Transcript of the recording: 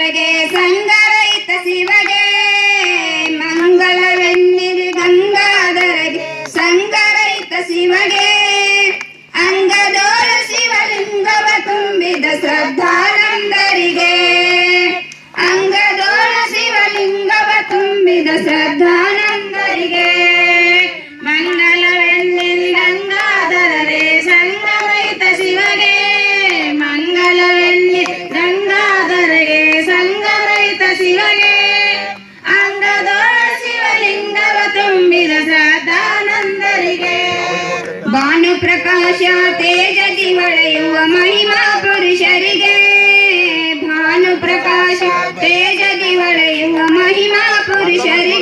ಸಂಗರೈತ ಶಿವಗೆ ಮಂಗಲವೆನ್ನಿರಿ ಗಂಗಾಧರಗೆ ಸಂಗರೈತ ಶಿವಗೆ ಅಂಗದೋಳು ಶಿವಲಿಂಗವ ತುಂಬಿದ ಶ್ರದ್ಧಾನಂದರಿಗೆ ಅಂಗದೋಳು ಶಿವಲಿಂಗವ ತುಂಬಿದ ಶ್ರದ್ಧಾನಂದರಿಗೆ ಮಂಗಲವೆನ್ನಿರಿ ಗಂಗಾಧರರೆ ಸಂಗರೈತ ಶಿವಗೆ ಮಂಗಲವೆನ್ನಿ ಗಂಗಾಧರಗೆ ಸಂಗರೈತ ಶಿವಗೆ ಅಂಗದೋಳ ಶಿವಲಿಂಗವ ತುಂಬಿದ ಶ್ರದ್ಧಾನಂದರಿಗೆ ಭಾನು ಪ್ರಕಾಶ ತೇಜದಿ ಹೊಳೆಯುವ ಮಹಿಮಾ ಪುರುಷರಿಗೆ ಭಾನು ಪ್ರಕಾಶ ತೇಜದಿ ಹೊಳೆಯುವ ಮಹಿಮಾ ಪುರುಷರಿಗೆ